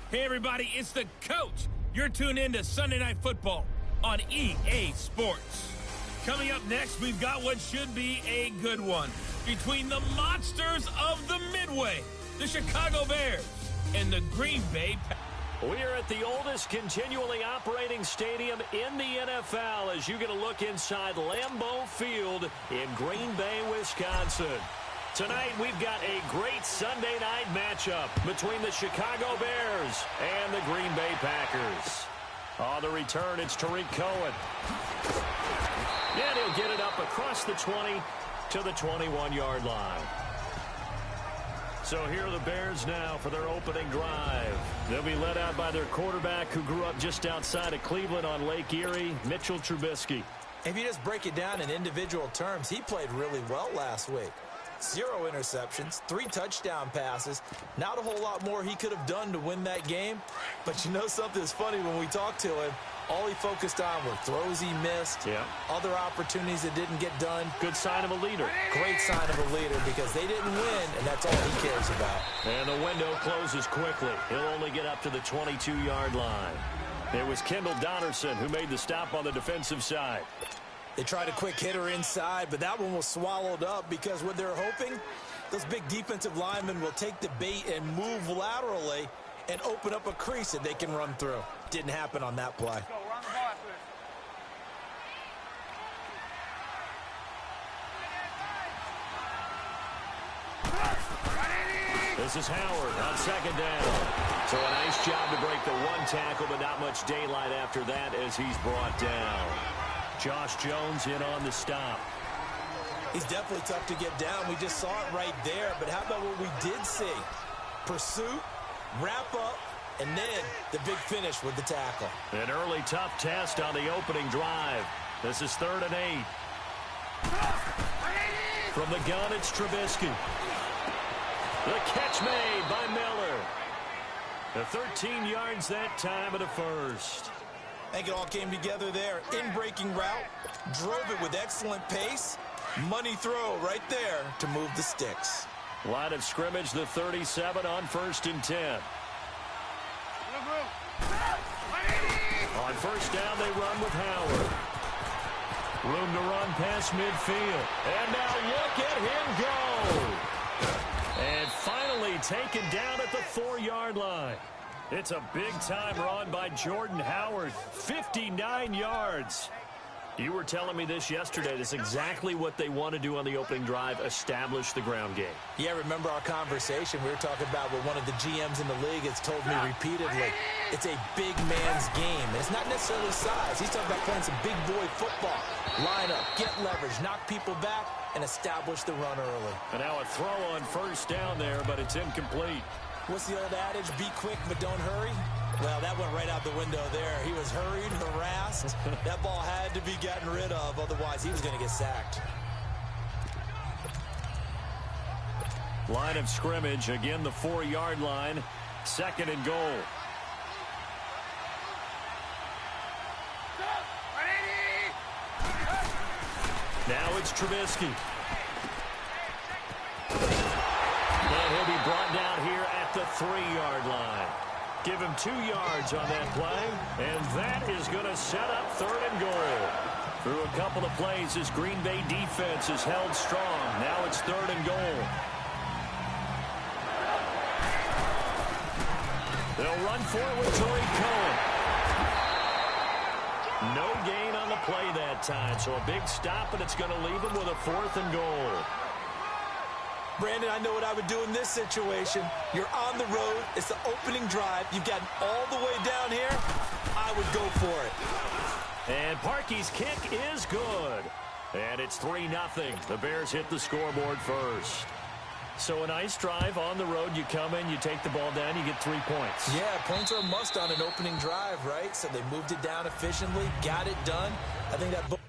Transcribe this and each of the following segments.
Hey, everybody, it's the coach. You're tuned in to Sunday Night Football on EA Sports. Coming up next, we've got what should be a good one between the monsters of the Midway, the Chicago Bears, and the Green Bay Packers. We are at the oldest continually operating stadium in the NFL as you get a look inside Lambeau Field in Green Bay, Wisconsin. Tonight, we've got a great Sunday night matchup between the Chicago Bears and the Green Bay Packers. On the return, it's Tariq Cohen. And he'll get it up across the 20 to the 21-yard line. So here are the Bears now for their opening drive. They'll be led out by their quarterback who grew up just outside of Cleveland on Lake Erie, Mitchell Trubisky. If you just break it down in individual terms, he played really well last week. 0 interceptions, 3 touchdown passes. Not a whole lot more he could have done to win that game. But you know something's funny when we talked to him. All he focused on were throws he missed, other opportunities that didn't get done. Good sign of a leader. Great sign of a leader because they didn't win, and that's all he cares about. And the window closes quickly. He'll only get up to the 22-yard line. It was Kendall Donnerson who made the stop on the defensive side. They tried a quick hitter inside, but that one was swallowed up because what they're hoping, those big defensive linemen will take the bait and move laterally and open up a crease that they can run through. Didn't happen on that play. This is Howard on second down. So a nice job to break the one tackle, but not much daylight after that as he's brought down. Josh Jones in on the stop. He's definitely tough to get down. We just saw it right there. But how about what we did see? Pursuit, wrap up, and then the big finish with the tackle. An early tough test on the opening drive. This is 3rd and 8. From the gun, it's Trubisky. The catch made by Miller. The 13 yards that time of the first. I think it all came together there. In-breaking route, drove it with excellent pace. Money throw right there to move the sticks. Line of scrimmage, the 37 on 1st and 10. On first down, they run with Howard. Room to run past midfield. And now look at him go. And finally taken down at the 4-yard line. It's a big-time run by Jordan Howard, 59 yards. You were telling me this yesterday. That's exactly what they want to do on the opening drive, establish the ground game. Yeah, remember our conversation. We were talking about what one of the GMs in the league has told me repeatedly. It's a big man's game. And it's not necessarily size. He's talking about playing some big boy football. Line up, get leverage, knock people back, and establish the run early. And now a throw on first down there, but it's incomplete. What's the old adage? Be quick, but don't hurry. Well, that went right out the window there. He was hurried, harassed. That ball had to be gotten rid of, otherwise he was going to get sacked. Line of scrimmage, again the 4-yard line, 2nd and goal. Now it's Trubisky. And he'll be brought down here at the 3-yard line. Give him 2 yards on that play, and that is going to set up 3rd and goal. Through a couple of plays, this Green Bay defense is held strong. Now it's 3rd and goal. They'll run for it with Tariq Cohen. No gain on the play that time, so a big stop, and it's going to leave him with a 4th and goal. Brandon, I know what I would do in this situation. You're on the road. It's the opening drive. You've gotten all the way down here. I would go for it. And Parkey's kick is good. And it's 3-0. The Bears hit the scoreboard first. So a nice drive on the road. You come in, you take the ball down, you get 3 points. Yeah, points are a must on an opening drive, right? So they moved it down efficiently, got it done. I think that...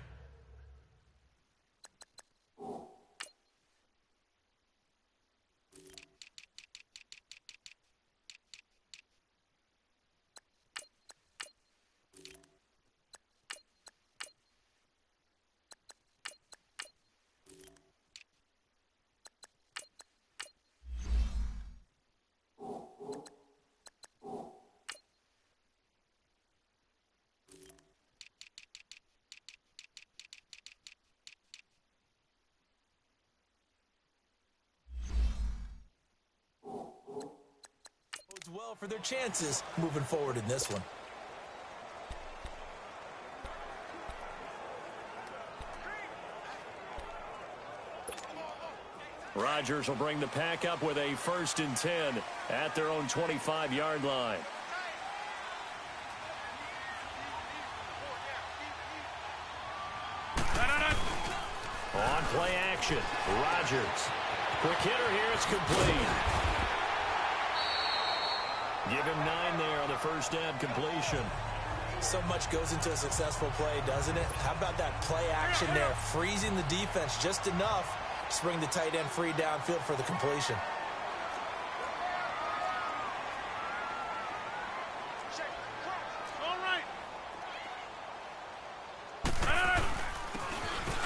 out for their chances moving forward in this one. Rodgers will bring the pack up with a 1st and 10 at their own 25-yard line. On play action, Rodgers. Quick hitter here, it's complete. Give him 9 there on the first down completion. So much goes into a successful play, doesn't it? How about that play action there? Freezing the defense just enough to bring the tight end free downfield for the completion.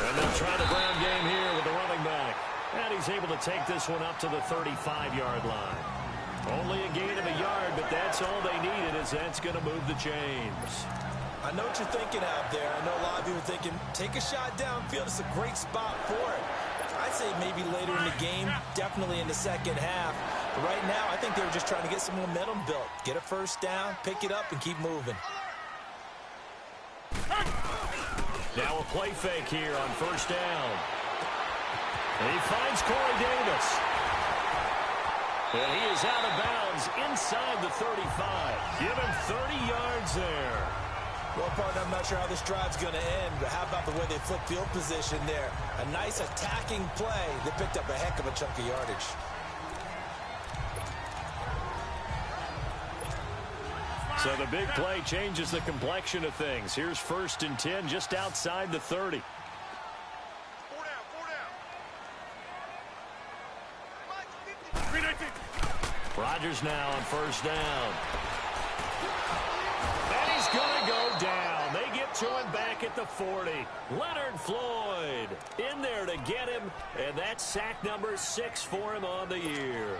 And they'll try the ground game here with the running back. And he's able to take this one up to the 35-yard line. Only a gain of a yard, but that's all they needed, as that's going to move the chains. I know what you're thinking out there. I know a lot of people are thinking, take a shot downfield. It's a great spot for it. I'd say maybe later in the game, definitely in the second half. But right now, I think they were just trying to get some momentum built. Get a first down, pick it up, and keep moving. Now a play fake here on first down. And he finds Corey Davis. And he is out of bounds inside the 35. Give him 30 yards there. Well, partner, I'm not sure how this drive's going to end, but how about the way they flip field position there? A nice attacking play. They picked up a heck of a chunk of yardage. So the big play changes the complexion of things. Here's 1st and 10 just outside the 30. Rodgers now on first down. And he's going to go down. They get to him back at the 40. Leonard Floyd in there to get him, and that's sack number 6 for him on the year.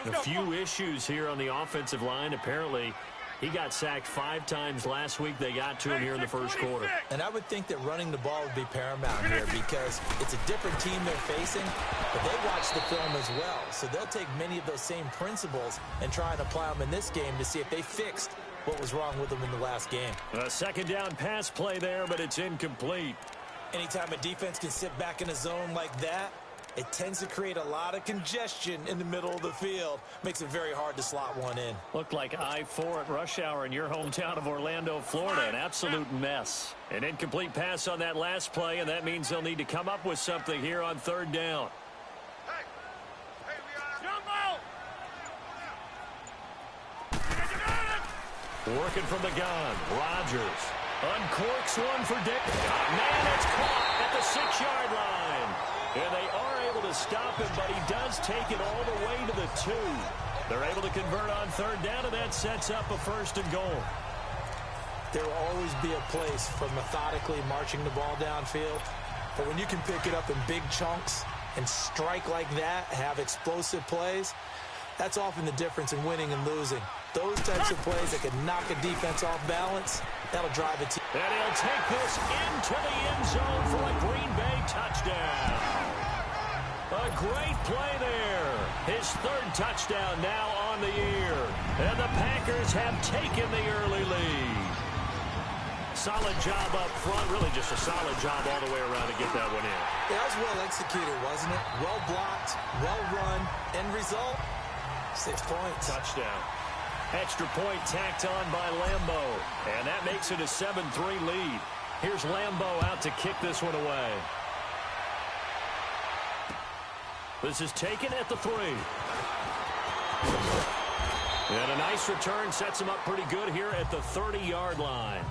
A few issues here on the offensive line. Apparently, he got sacked 5 times last week. They got to him here in the first quarter. And I would think that running the ball would be paramount here because it's a different team they're facing, but they watch the film as well. So they'll take many of those same principles and try and apply them in this game to see if they fixed what was wrong with them in the last game. A second down pass play there, but it's incomplete. Anytime a defense can sit back in a zone like that, it tends to create a lot of congestion in the middle of the field. Makes it very hard to slot one in. Looked like I-4 at rush hour in your hometown of Orlando, Florida. An absolute mess. An incomplete pass on that last play, and that means they'll need to come up with something here on 3rd down. Working from the gun, Rodgers uncorks one for Dick. Man, it's caught at the 6-yard line. And they are able to stop him, but he does take it all the way to the 2. They're able to convert on 3rd down, and that sets up a 1st and goal. There will always be a place for methodically marching the ball downfield. But when you can pick it up in big chunks and strike like that, have explosive plays, that's often the difference in winning and losing. Those types of plays that can knock a defense off balance, that'll drive a team. And he'll take this into the end zone for a Green Bay touchdown. A great play there. His 3rd touchdown now on the year. And the Packers have taken the early lead. Solid job up front. Really just a solid job all the way around to get that one in. That was well executed, wasn't it? Well blocked, well run. End result, 6 points. Touchdown. Extra point tacked on by Lambo. And that makes it a 7-3 lead. Here's Lambo out to kick this one away. This is taken at the 3. And a nice return sets him up pretty good here at the 30-yard line.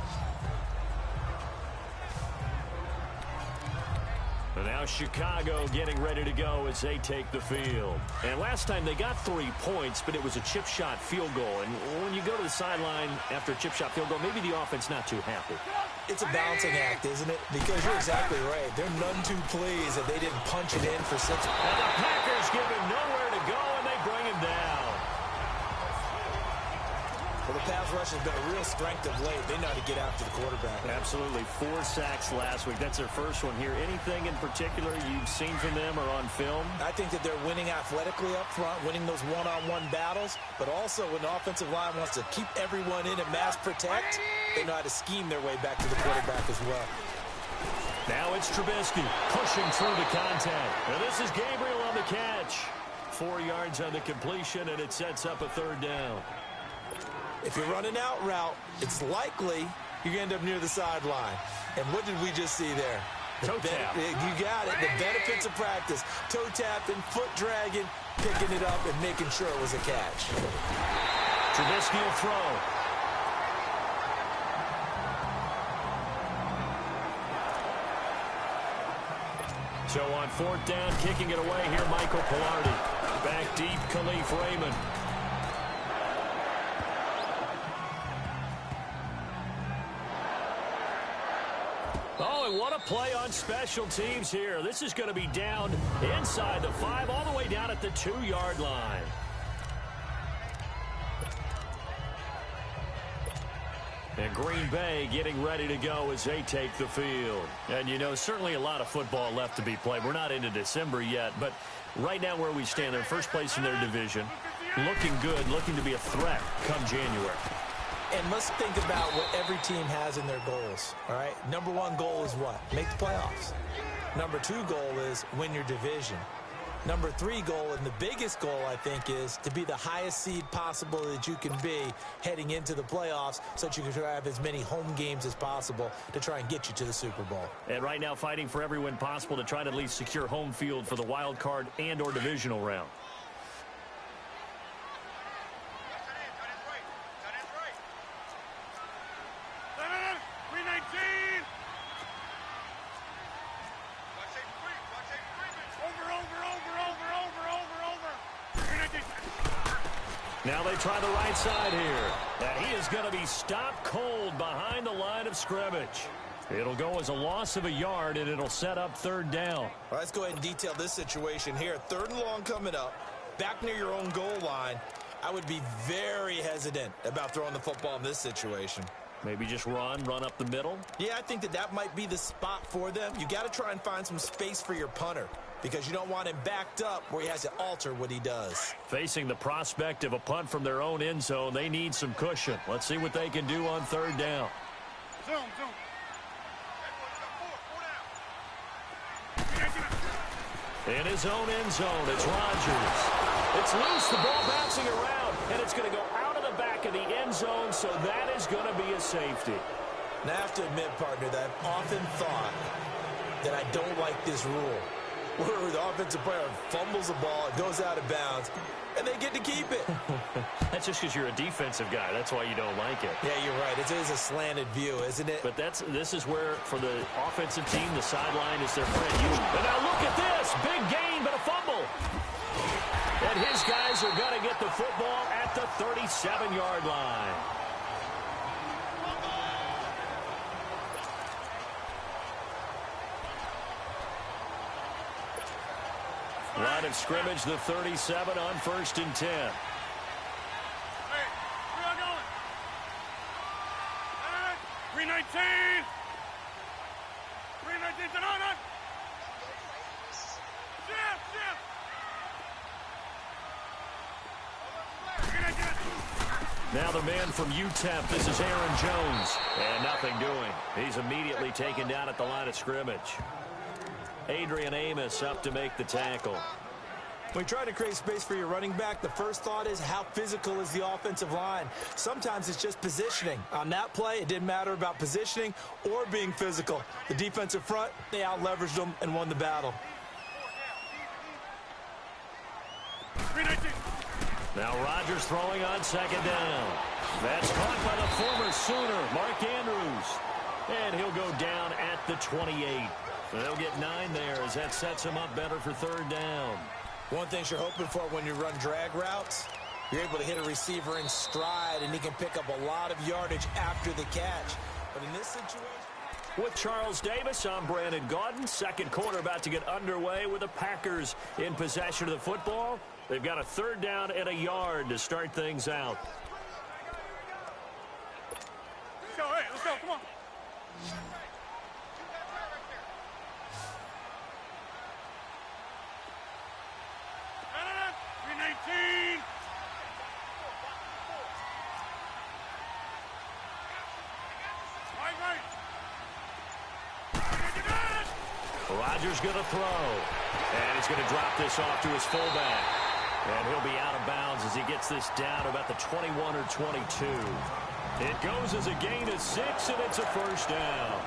And now Chicago getting ready to go as they take the field. And last time they got 3 points, but it was a chip shot field goal. And when you go to the sideline after a chip shot field goal, maybe the offense not too happy. It's a balancing act, isn't it? Because you're exactly right. They're none too pleased that they didn't punch it in for 6. And the Packers give him nowhere to go, and they bring him down. Well, the pass rush has been a real strength of late. They know how to get after the quarterback. Absolutely. 4 sacks last week. That's their first one here. Anything in particular you've seen from them or on film? I think that they're winning athletically up front, winning those one-on-one battles, but also when the offensive line wants to keep everyone in and mass protect, they know how to scheme their way back to the quarterback as well. Now it's Trubisky pushing through the contact. And this is Gabriel on the catch. 4 yards on the completion, and it sets up a 3rd down. If you're running out route, it's likely you're going to end up near the sideline. And what did we just see there? Toe tap. You got it. The benefits of practice. Toe tapping, foot dragging, picking it up, and making sure it was a catch. Trubisky will throw. So on 4th down, kicking it away here, Michael Pilardi. Back deep, Khalif Raymond. Oh, and what a play on special teams here. This is going to be down inside the 5, all the way down at the 2-yard line. And Green Bay getting ready to go as they take the field. And, you know, certainly a lot of football left to be played. We're not into December yet, but right now where we stand, they're first place in their division. Looking good, looking to be a threat come January. And let's think about what every team has in their goals, all right? Number 1 goal is what? Make the playoffs. Number 2 goal is win your division. Number 3 goal, and the biggest goal, I think, is to be the highest seed possible that you can be heading into the playoffs so that you can have as many home games as possible to try and get you to the Super Bowl. And right now fighting for every win possible to try to at least secure home field for the wild card and or divisional round. Now they try the right side here. And he is going to be stopped cold behind the line of scrimmage. It'll go as a loss of a yard, and it'll set up 3rd down. All right, let's go ahead and detail this situation here. 3rd and long coming up, back near your own goal line. I would be very hesitant about throwing the football in this situation. Maybe just run up the middle? Yeah, I think that might be the spot for them. You got to try and find some space for your punter because you don't want him backed up where he has to alter what he does. Facing the prospect of a punt from their own end zone, they need some cushion. Let's see what they can do on 3rd down. Zoom. In his own end zone, it's Rodgers. It's loose, the ball bouncing around, and it's going to go out of the back of the end zone, so that is going to be a safety. Now, I have to admit, partner, that I've often thought that I don't like this rule, where the offensive player fumbles the ball, it goes out of bounds, and they get to keep it. That's just because you're a defensive guy. That's why you don't like it. Yeah, you're right. It is a slanted view, isn't it? But this is where, for the offensive team, the sideline is their friend. And now look at this. Big gain, but a fumble. And his guys are going to get the football at the 37-yard line. Line of scrimmage, the 37 on 1st and 10. Hey, where y'all going? 319. 319, on. Shift. Now the man from UTEP, this is Aaron Jones. And nothing doing. He's immediately taken down at the line of scrimmage. Adrian Amos up to make the tackle. When you try to create space for your running back, the first thought is how physical is the offensive line. Sometimes it's just positioning. On that play, it didn't matter about positioning or being physical. The defensive front, they out-leveraged them and won the battle. Now Rodgers throwing on 2nd down. That's caught by the former Sooner, Mark Andrews. And he'll go down at the 28. They'll get 9 there as that sets him up better for 3rd down. One thing you're hoping for when you run drag routes, you're able to hit a receiver in stride, and he can pick up a lot of yardage after the catch. But in this situation... With Charles Davis, I'm Brandon Gaudin. 2nd quarter about to get underway with the Packers in possession of the football. They've got a 3rd down and a yard to start things out. Rodgers going to throw. And he's going to drop this off to his fullback. And he'll be out of bounds as he gets this down to about the 21 or 22. It goes as a gain of 6, and it's a first down.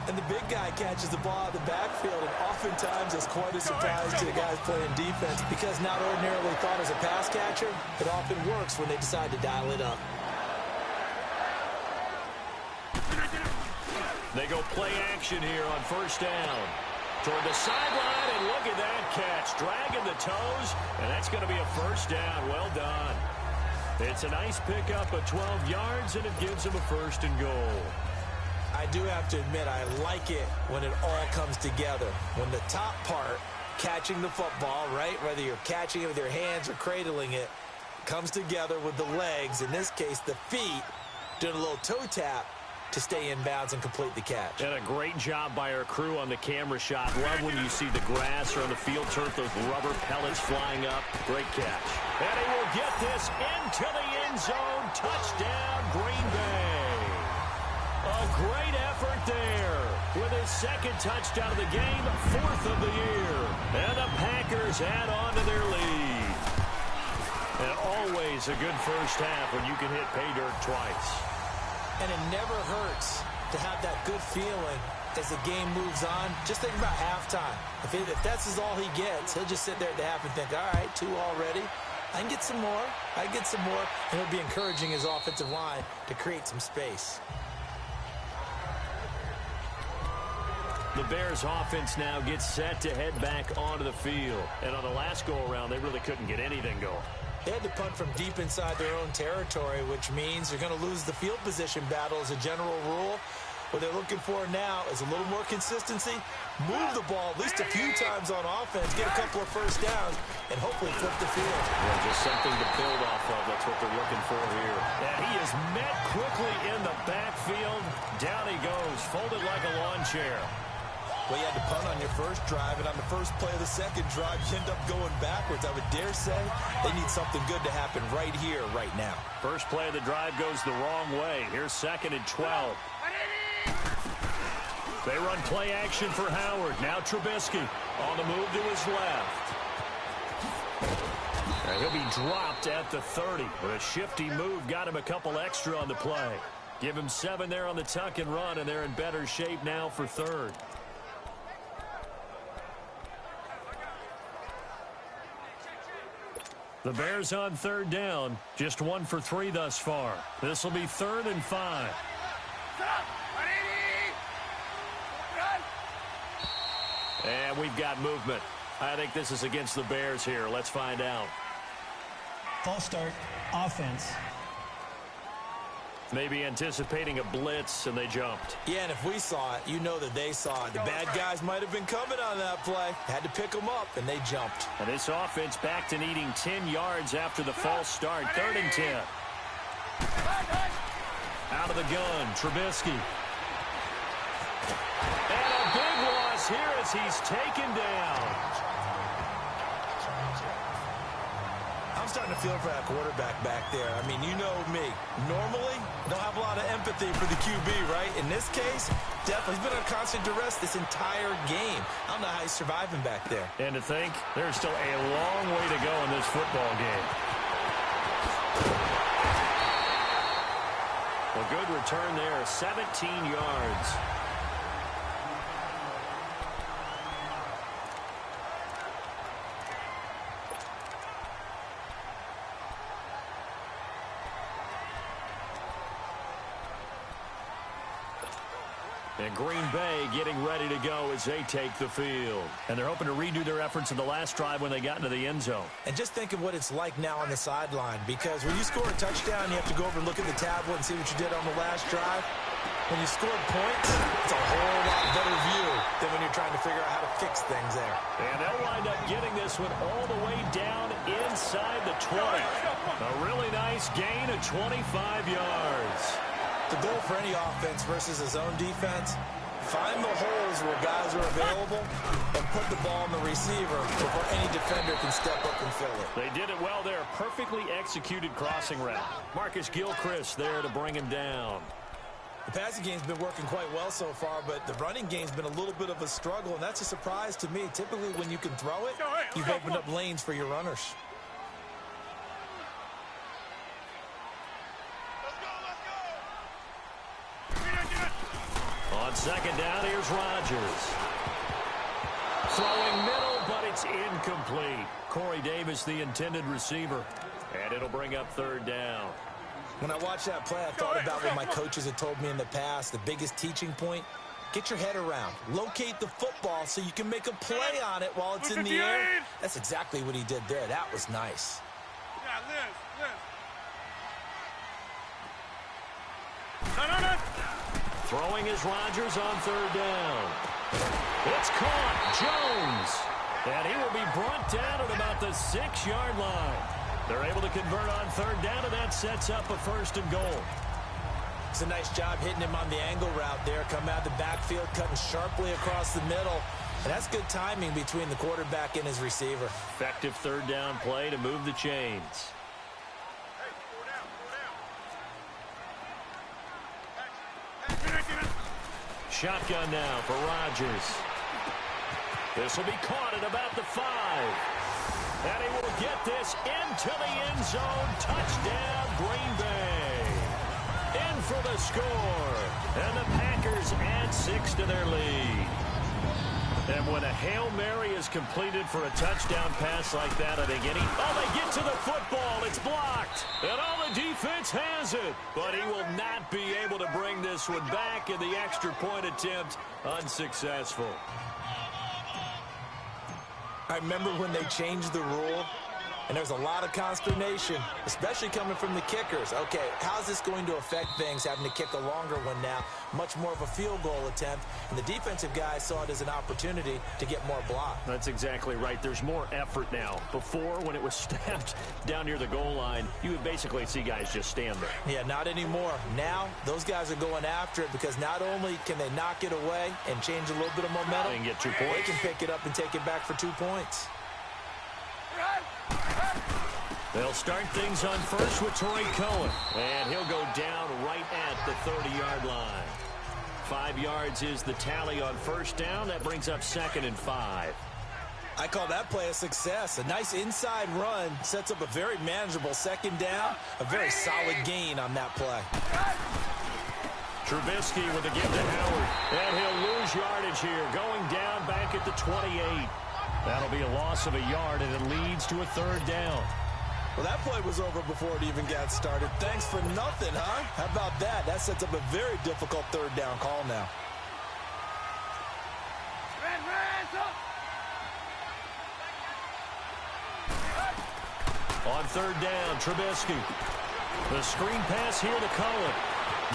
And the big guy catches the ball out of the backfield, and oftentimes it's quite a surprise to the guys playing defense because not ordinarily thought as a pass catcher, it often works when they decide to dial it up. They go play action here on first down. Toward the sideline, and look at that catch. Dragging the toes, and that's going to be a first down. Well done. It's a nice pickup of 12 yards, and it gives them a first and goal. I do have to admit, I like it when it all comes together. When the top part, catching the football, right, whether you're catching it with your hands or cradling it, comes together with the legs, in this case the feet, doing a little toe tap to stay in bounds and complete the catch. And a great job by our crew on the camera shot. Love when you see the grass or on the field turf, those rubber pellets flying up. Great catch. And he will get this into the end zone. Touchdown, Green Bay. A great effort there with his second touchdown of the game, 4th of the year. And the Packers add on to their lead. And always a good first half when you can hit pay dirt twice. And it never hurts to have that good feeling as the game moves on. Just think about halftime. If that's all he gets, he'll just sit there at the half and think, all right, 2 already. I can get some more. I can get some more. And he'll be encouraging his offensive line to create some space. The Bears offense now gets set to head back onto the field. And on the last go-around, they really couldn't get anything going. They had to punt from deep inside their own territory, which means they're going to lose the field position battle as a general rule. What they're looking for now is a little more consistency, move the ball at least a few times on offense, get a couple of first downs, and hopefully flip the field. Well, just something to build off of. That's what they're looking for here. And he is met quickly in the backfield. Down he goes, folded like a lawn chair. Well, you had to punt on your first drive, and on the first play of the second drive, you end up going backwards. I would dare say they need something good to happen right here, right now. First play of the drive goes the wrong way. Here's 2nd and 12. They run play action for Howard. Now Trubisky on the move to his left. And he'll be dropped at the 30. But a shifty move got him a couple extra on the play. Give him 7 there on the tuck and run, and they're in better shape now for 3rd. The Bears on 3rd down. Just 1 for 3 thus far. This will be 3rd and 5. And we've got movement. I think this is against the Bears here. Let's find out. False start, offense. Maybe anticipating a blitz, and they jumped. Yeah, and if we saw it, you know that they saw it. The bad guys might have been coming on that play. Had to pick them up, and they jumped. And this offense back to needing 10 yards after the false start. 3rd and 10. Out of the gun, Trubisky. And a big loss here as he's taken down. I'm starting to feel for that quarterback back there. I mean, you know me. Normally, don't have a lot of empathy for the QB, right? In this case, definitely. He's been under constant duress this entire game. I don't know how he's surviving back there. And to think, there's still a long way to go in this football game. A good return there, 17 yards. And Green Bay getting ready to go as they take the field. And they're hoping to redo their efforts in the last drive when they got into the end zone. And just think of what it's like now on the sideline, because when you score a touchdown, you have to go over and look at the tablet and see what you did on the last drive. When you scored points, it's a whole lot better view than when you're trying to figure out how to fix things there. And they'll wind up getting this one all the way down inside the 20. A really nice gain of 25 yards. The goal for any offense versus a zone defense, find the holes where guys are available and put the ball in the receiver before any defender can step up and fill it. They did it well there. Perfectly executed crossing route. Marcus Gilchrist there to bring him down. The passing game's been working quite well so far, but the running game's been a little bit of a struggle, and that's a surprise to me. Typically, when you can throw it, you've opened up lanes for your runners. On second down, here's Rodgers. Throwing middle, but it's incomplete. Corey Davis, the intended receiver. And it'll bring up third down. When I watched that play, I thought about what my coaches had told me in the past. The biggest teaching point, get your head around. Locate the football so you can make a play on it while it's in the air. That's exactly what he did there. That was nice. Yeah, Liz. No. Throwing is Rodgers on third down. It's caught. Jones. And he will be brought down at about the 6-yard line. They're able to convert on third down, and that sets up a first and goal. It's a nice job hitting him on the angle route there. Coming out of the backfield, cutting sharply across the middle. And that's good timing between the quarterback and his receiver. Effective third down play to move the chains. Shotgun now for Rodgers. This will be caught at about the 5. And he will get this into the end zone. Touchdown, Green Bay. In for the score. And the Packers add 6 to their lead. And when a Hail Mary is completed for a touchdown pass like that, I think they get to the football. It's blocked. And all the defense has it. But he will not be able to bring this one back, and the extra point attempt unsuccessful. I remember when they changed the rule, and there's a lot of consternation, especially coming from the kickers. Okay, how's this going to affect things, having to kick a longer one now? Much more of a field goal attempt, and the defensive guys saw it as an opportunity to get more block. That's exactly right. There's more effort now. Before, when it was snapped down near the goal line, you would basically see guys just stand there. Yeah, not anymore. Now, those guys are going after it because not only can they knock it away and change a little bit of momentum, they can get 2 points. They can pick it up and take it back for 2 points. They'll start things on first with Troy Cohen, and he'll go down right at the 30-yard line. 5 yards is the tally on first down. That brings up 2nd and 5. I call that play a success. A nice inside run sets up a very manageable second down. A very solid gain on that play. Trubisky with a give to Howard, and he'll lose yardage here, going down back at the 28. That'll be a loss of a yard, and it leads to a third down. Well, that play was over before it even got started. Thanks for nothing, huh? How about that? That sets up a very difficult third down call now. On third down, Trubisky. The screen pass here to Cohen.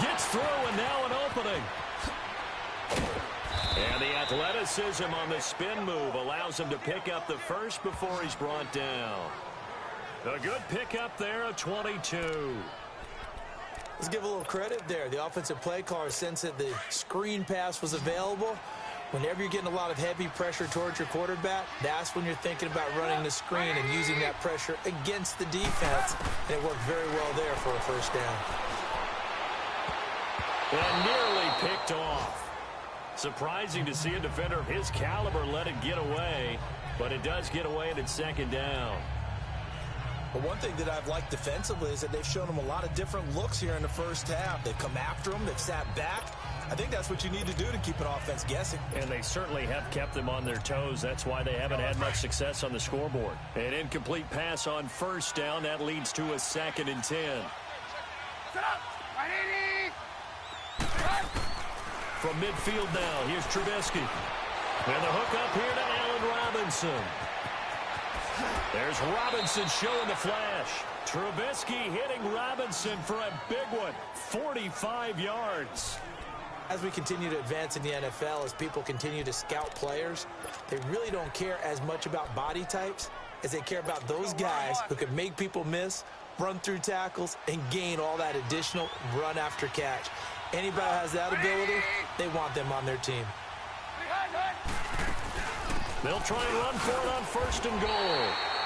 Gets through, and now an opening. And the athleticism on the spin move allows him to pick up the first before he's brought down. A good pickup there, a 22. Let's give a little credit there. The offensive play caller sensed that the screen pass was available. Whenever you're getting a lot of heavy pressure towards your quarterback, that's when you're thinking about running the screen and using that pressure against the defense. And it worked very well there for a first down. And nearly picked off. Surprising to see a defender of his caliber let it get away, but it does get away and it's second down. But one thing that I've liked defensively is that they've shown them a lot of different looks here in the first half. They've come after them. They've sat back. I think that's what you need to do to keep an offense guessing. And they certainly have kept them on their toes. That's why they haven't had much success on the scoreboard. An incomplete pass on first down. That leads to a 2nd and 10. From midfield now, here's Trubisky. And the hook up here to Allen Robinson. There's Robinson showing the flash. Trubisky hitting Robinson for a big one. 45 yards. As we continue to advance in the NFL, as people continue to scout players, they really don't care as much about body types as they care about those guys who can make people miss run through tackles, and gain all that additional run after catch. Anybody that has that ability, they want them on their team. They'll try and run for it on 1st and goal.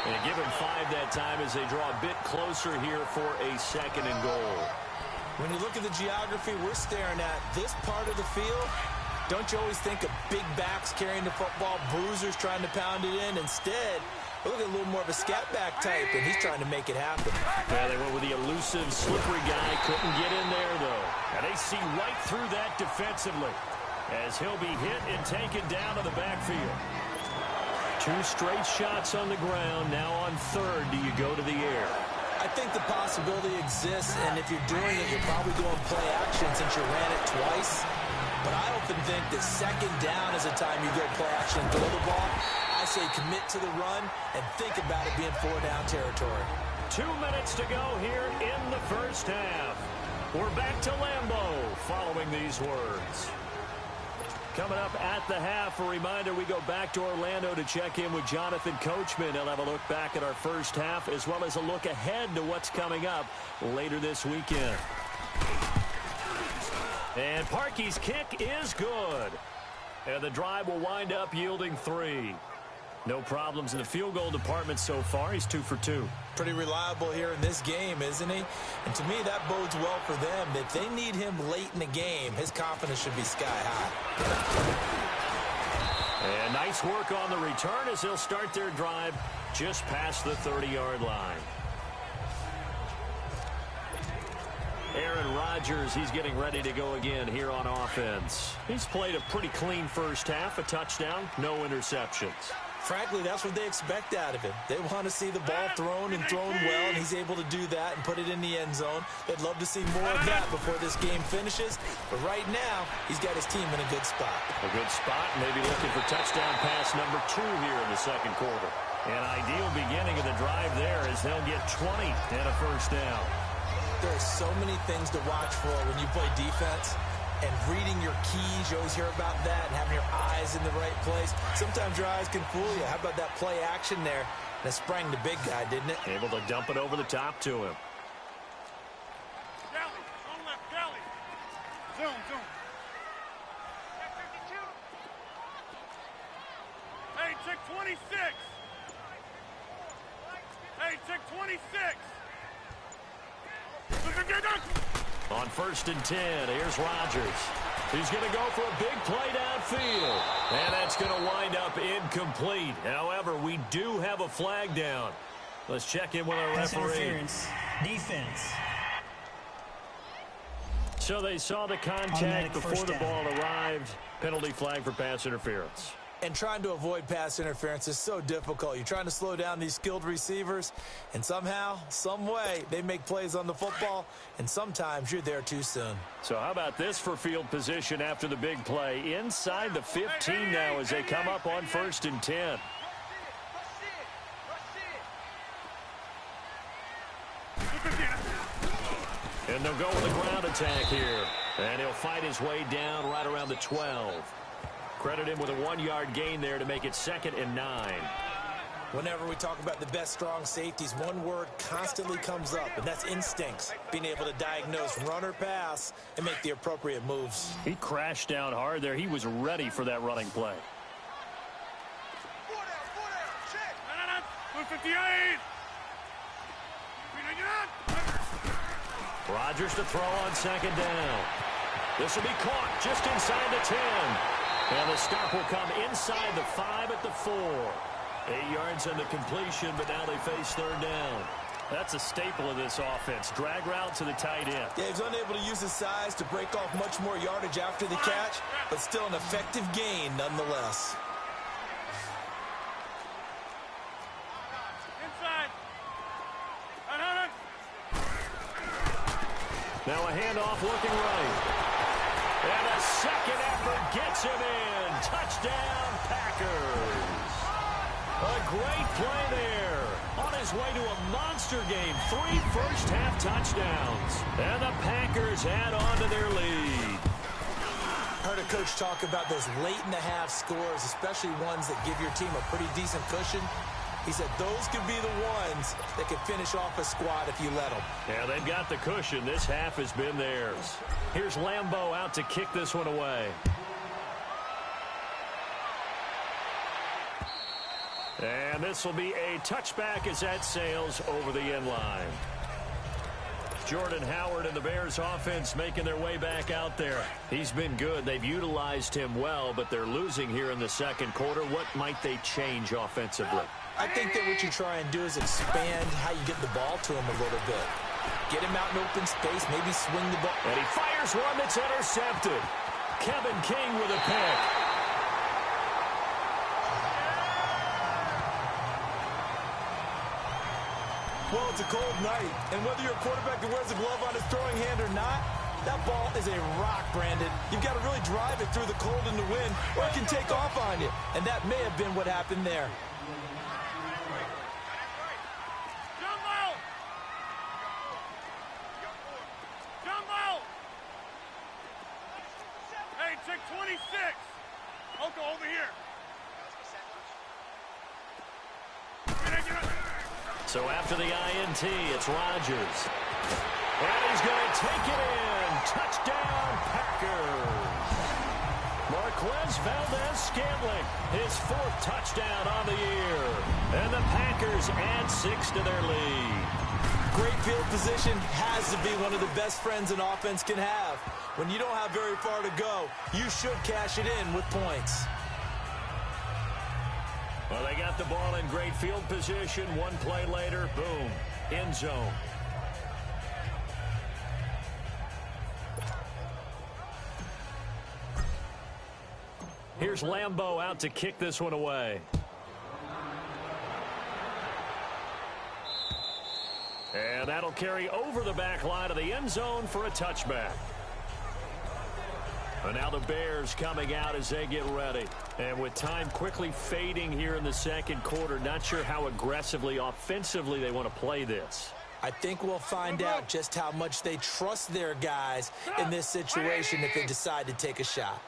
And give him 5 that time as they draw a bit closer here for a 2nd and goal. When you look at the geography we're staring at, this part of the field, don't you always think of big backs carrying the football, bruisers trying to pound it in? Instead, look at a little more of a scat back type, and he's trying to make it happen. Yeah, they went with the elusive, slippery guy. Couldn't get in there, though. And they see right through that defensively as he'll be hit and taken down to the backfield. 2 straight shots on the ground. Now on 3rd, do you go to the air? I think the possibility exists, and if you're doing it, you're probably doing play action since you ran it twice. But I often think that 2nd down is the time you go play action and throw the ball. I say commit to the run and think about it being 4-down territory. 2 minutes to go here in the 1st half. We're back to Lambeau following these words. Coming up at the half, a reminder, we go back to Orlando to check in with Jonathan Coachman. He'll have a look back at our 1st half as well as a look ahead to what's coming up later this weekend. And Parkey's kick is good. And the drive will wind up yielding 3. No problems in the field goal department so far. He's 2 for 2. Pretty reliable here in this game, isn't he? And to me, that bodes well for them. If they need him late in the game, his confidence should be sky high. And nice work on the return as they'll start their drive just past the 30-yard line. Aaron Rodgers, he's getting ready to go again here on offense. He's played a pretty clean 1st half, a touchdown, no interceptions. Frankly, that's what they expect out of him. They want to see the ball thrown and thrown well, and he's able to do that and put it in the end zone. They'd love to see more of that before this game finishes. But right now, he's got his team in a good spot. A good spot, maybe looking for touchdown pass number 2 here in the 2nd quarter. An ideal beginning of the drive there as they'll get 20 and a 1st down. There are so many things to watch for when you play defense. And reading your keys, you always hear about that, and having your eyes in the right place. Sometimes your eyes can fool you. How about that play action there? And it sprang the big guy, didn't it? Able to dump it over the top to him. Galley, on left, Galley. Zone, zone. Hey, check 26. Hey, check 26. On 1st and 10, here's Rodgers. He's going to go for a big play downfield. And that's going to wind up incomplete. However, we do have a flag down. Let's check in with our referee. Interference. Defense. So they saw the contact before the ball arrived. Penalty flag for pass interference. And trying to avoid pass interference is so difficult. You're trying to slow down these skilled receivers, and somehow, some way, they make plays on the football, and sometimes you're there too soon. So how about this for field position after the big play? Inside the 15 now as they come up on 1st and 10. And they'll go with a ground attack here. And he'll fight his way down right around the 12. Credit him with a 1-yard gain there to make it 2nd and 9. Whenever we talk about the best strong safeties, one word constantly comes up, and that's instincts. Being able to diagnose run or pass and make the appropriate moves. He crashed down hard there. He was ready for that running play. 158. Rodgers to throw on 2nd down. This will be caught just inside the 10. And the stop will come inside the 5 at the 4. 8 yards on the completion, but now they face 3rd down. That's a staple of this offense. Drag route to the tight end. Yeah, he's unable to use his size to break off much more yardage after the catch, but still an effective gain nonetheless. Inside. Now a handoff looking right. And a second effort gets him in. Touchdown, Packers. A great play there. On his way to a monster game. 3 first-half touchdowns. And the Packers add on to their lead. Heard a coach talk about those late-in-the-half scores, especially ones that give your team a pretty decent cushion. He said those could be the ones that could finish off a squad if you let them. Yeah, they've got the cushion. This half has been theirs. Here's Lambeau out to kick this one away. And this will be a touchback as that sails over the end line. Jordan Howard and the Bears offense making their way back out there. He's been good. They've utilized him well, but they're losing here in the second quarter. What might they change offensively? I think that what you try and do is expand how you get the ball to him a little bit. Get him out in open space, maybe swing the ball. And he fires one that's intercepted. Kevin King with a pick. Well, it's a cold night, and whether you're a quarterback that wears a glove on his throwing hand or not, that ball is a rock, Brandon. You've got to really drive it through the cold and the wind, or it can take off on you. And that may have been what happened there. Jumbo! Jumbo! Hey, check 26. Oko, over here. So after the INT, it's Rodgers. And he's going to take it in. Touchdown, Packers. Marquez Valdez-Scantling, his 4th touchdown on the year. And the Packers add 6 to their lead. Great field position has to be one of the best friends an offense can have. When you don't have very far to go, you should cash it in with points. Well, they got the ball in great field position. One play later, boom, end zone. Here's Lambeau out to kick this one away. And that'll carry over the back line of the end zone for a touchback. And now the Bears coming out as they get ready. And with time quickly fading here in the second quarter, not sure how aggressively, offensively they want to play this. I think we'll find out just how much they trust their guys in this situation if they decide to take a shot.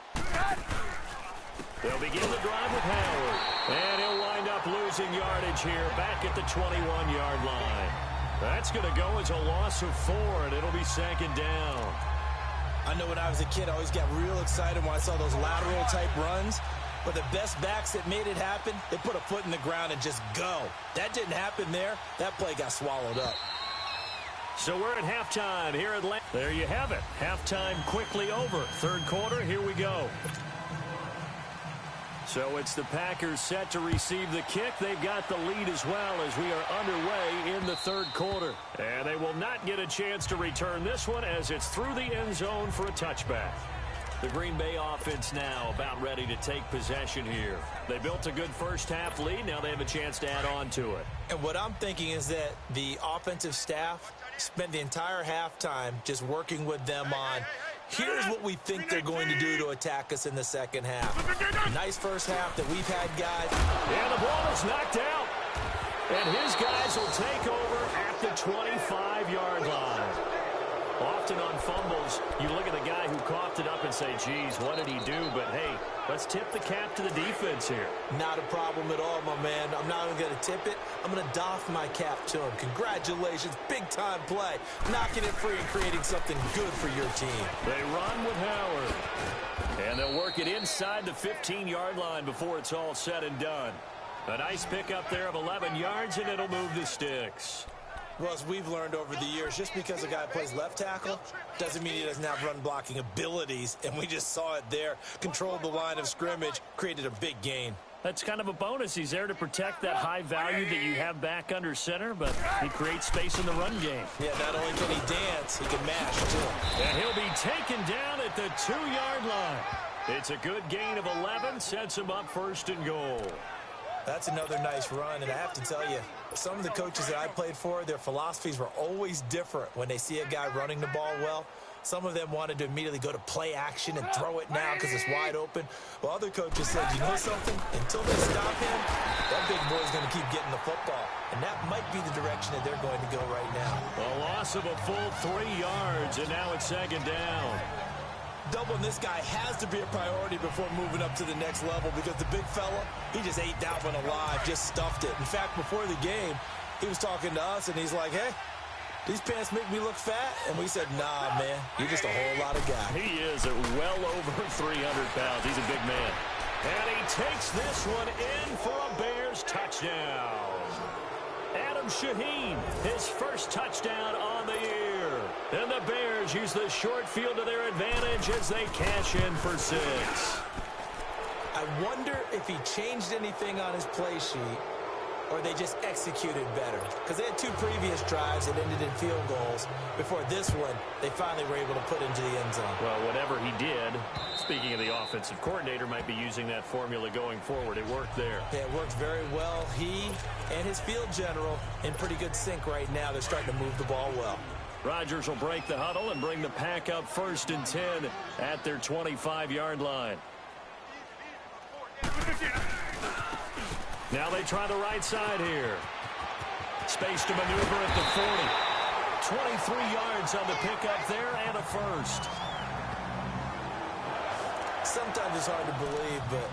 They'll begin the drive with Howard. And he'll wind up losing yardage here back at the 21-yard line. That's going to go as a loss of 4, and it'll be second down. I know when I was a kid, I always got real excited when I saw those lateral-type runs. But the best backs that made it happen, they put a foot in the ground and just go. That didn't happen there. That play got swallowed up. So we're at halftime here at Atlanta. There you have it. Halftime quickly over. Third quarter, here we go. So it's the Packers set to receive the kick. They've got the lead as well as we are underway in the third quarter. And they will not get a chance to return this one as it's through the end zone for a touchback. The Green Bay offense now about ready to take possession here. They built a good first half lead. Now they have a chance to add on to it. And what I'm thinking is that the offensive staff spent the entire halftime just working with them on here's what we think they're going to do to attack us in the second half. Nice first half that we've had, guys. And the ball is knocked out. And his guys will take over at the 25-yard line. Often on fumbles, you look at the guy who coughed it up and say, geez, what did he do? But, hey, let's tip the cap to the defense here. Not a problem at all, my man. I'm not even going to tip it. I'm going to doff my cap to him. Congratulations. Big-time play. Knocking it free and creating something good for your team. They run with Howard. And they'll work it inside the 15-yard line before it's all said and done. A nice pickup there of 11 yards, and it'll move the sticks. Well, as we've learned over the years, just because a guy plays left tackle doesn't mean he doesn't have run-blocking abilities, and we just saw it there. Controlled the line of scrimmage, created a big gain. That's kind of a bonus. He's there to protect that high value that you have back under center, but he creates space in the run game. Yeah, not only can he dance, he can mash, too. And he'll be taken down at the 2-yard line. It's a good gain of 11, sets him up first and goal. That's another nice run, and I have to tell you, some of the coaches that I played for, their philosophies were always different when they see a guy running the ball well. Some of them wanted to immediately go to play action and throw it now because it's wide open. Well, other coaches said, you know something? Until they stop him, that big boy's going to keep getting the football. And that might be the direction that they're going to go right now. A loss of a full 3 yards, and now it's second down. Doubling this guy has to be a priority before moving up to the next level because the big fella, he just ate that one alive, just stuffed it. In fact, before the game, he was talking to us, and he's like, hey, these pants make me look fat? And we said, nah, man, you're just a whole lot of guy. He is at well over 300 pounds. He's a big man. And he takes this one in for a Bears touchdown. Adam Shaheen, his first touchdown on the year. And the Bears use the short field to their advantage as they cash in for 6. I wonder if he changed anything on his play sheet or they just executed better. Because they had 2 previous drives that ended in field goals. Before this one, they finally were able to put into the end zone. Well, whatever he did, speaking of the offensive coordinator, might be using that formula going forward. It worked there. Yeah, it worked very well. He and his field general in pretty good sync right now. They're starting to move the ball well. Rodgers will break the huddle and bring the pack up 1st and 10 at their 25-yard line. Now they try the right side here. Space to maneuver at the 40. 23 yards on the pickup there and a first. Sometimes it's hard to believe, but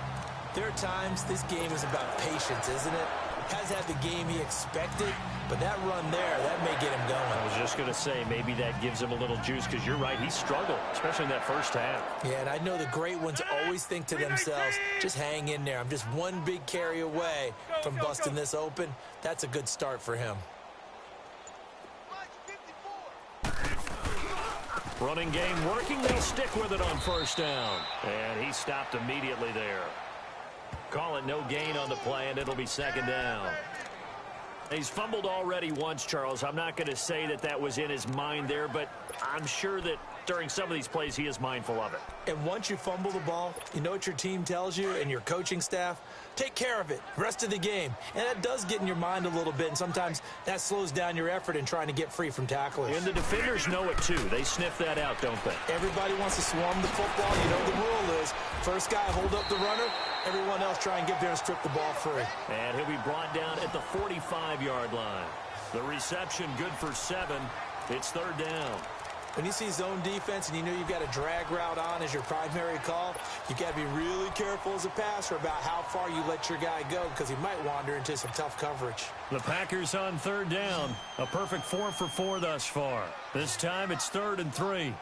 there are times this game is about patience, isn't it? Has had the game he expected, but that run there, that may get him going. I was just going to say, maybe that gives him a little juice because you're right, he struggled, especially in that first half. Yeah, and I know the great ones always think to themselves, just hang in there. I'm just one big carry away from busting this open. That's a good start for him. Running game working, they'll stick with it on 1st down. And he stopped immediately there. Call it no gain on the play, and it'll be 2nd down. He's fumbled already once, Charles. I'm not going to say that that was in his mind there, but I'm sure that during some of these plays he is mindful of it. And once you fumble the ball, you know what your team tells you and your coaching staff? Take care of it, rest of the game. And that does get in your mind a little bit, and sometimes that slows down your effort in trying to get free from tacklers. And the defenders know it, too. They sniff that out, don't they? Everybody wants to swarm the football. You know the rule is, first guy hold up the runner, everyone else try and get there and strip the ball free. And he'll be brought down at the 45-yard line. The reception good for 7. It's 3rd down. When you see zone defense and you know you've got a drag route on as your primary call, you've got to be really careful as a passer about how far you let your guy go because he might wander into some tough coverage. The Packers on 3rd down. A perfect 4 for 4 thus far. This time it's 3rd and 3.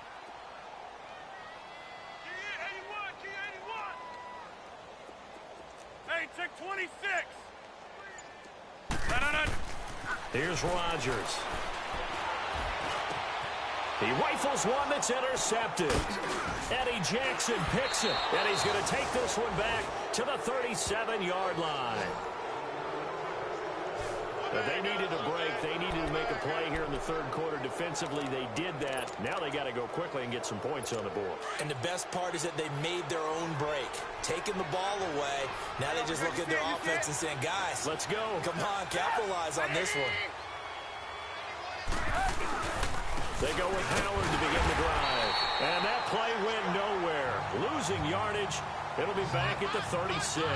Hey, check 26. Here's Rodgers. He rifles one that's intercepted. Eddie Jackson picks it, and he's going to take this one back to the 37-yard line. But they needed a break. They needed to make a play here in the 3rd quarter. Defensively, they did that. Now they got to go quickly and get some points on the board. And the best part is that they made their own break. Taking the ball away. Now they just look at their offense and saying, guys, let's go. Come on, capitalize on this one. They go with Howard to begin the drive. And that play went nowhere. Losing yardage. It'll be back at the 36.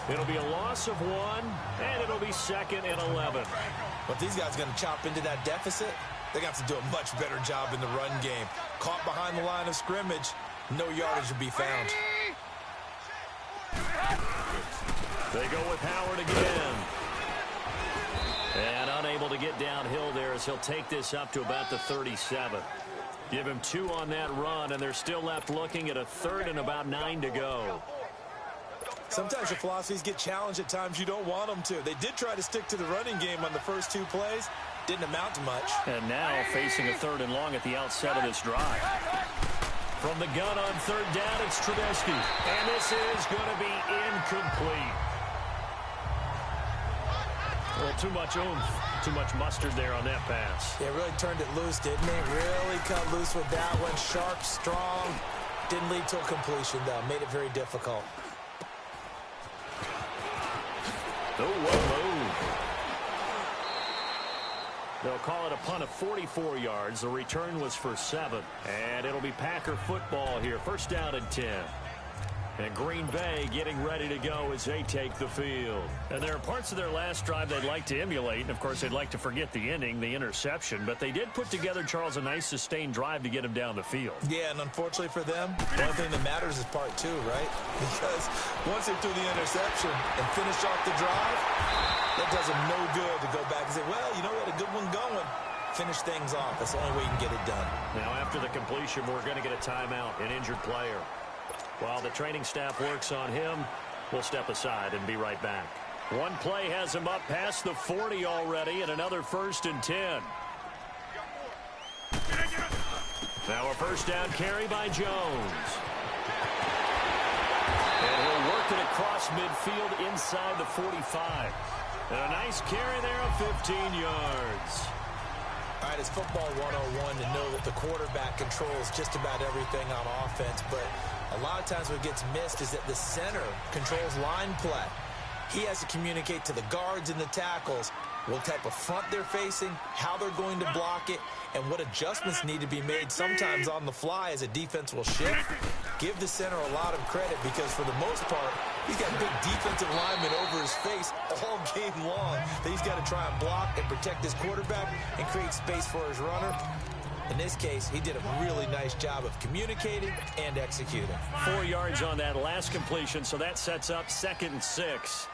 It'll be a loss of 1, and it'll be 2nd and 11. But these guys are going to chop into that deficit. They got to do a much better job in the run game. Caught behind the line of scrimmage, no yardage to be found. They go with Howard again. And unable to get downhill there as he'll take this up to about the 37. Give him 2 on that run, and they're still left looking at a 3rd and about 9 to go. Sometimes your philosophies get challenged at times you don't want them to. They did try to stick to the running game on the first 2 plays. Didn't amount to much. And now facing a 3rd and long at the outset of this drive. From the gun on 3rd down, it's Trubisky. And this is going to be incomplete. Well, too much oomph, too much mustard there on that pass. Yeah, really turned it loose, didn't he? Really cut loose with that one. Sharp, strong. Didn't lead to a completion, though. Made it very difficult. Oh, whoa. They'll call it a punt of 44 yards. The return was for 7. And it'll be Packer football here. 1st down and 10. And Green Bay getting ready to go as they take the field. And there are parts of their last drive they'd like to emulate. And, of course, they'd like to forget the ending, the interception. But they did put together, Charles, a nice sustained drive to get them down the field. Yeah, and unfortunately for them, the only thing that matters is part two, right? Because once they threw the interception and finished off the drive, that does them no good to go back and say, well, you know what, a good one going. Finish things off. That's the only way you can get it done. Now, after the completion, we're going to get a timeout, an injured player. While the training staff works on him, we'll step aside and be right back. One play has him up past the 40 already, and another 1st and 10. Now a first down carry by Jones. And he'll work it across midfield inside the 45. And a nice carry there of 15 yards. All right, it's football 101 to know that the quarterback controls just about everything on offense, but a lot of times what gets missed is that the center controls line play. He has to communicate to the guards and the tackles what type of front they're facing, how they're going to block it, and what adjustments need to be made sometimes on the fly as a defense will shift. Give the center a lot of credit because for the most part, he's got big defensive linemen over his face all game long that he's got to try and block and protect his quarterback and create space for his runner. In this case, he did a really nice job of communicating and executing. 4 yards on that last completion, so that sets up 2nd and 6.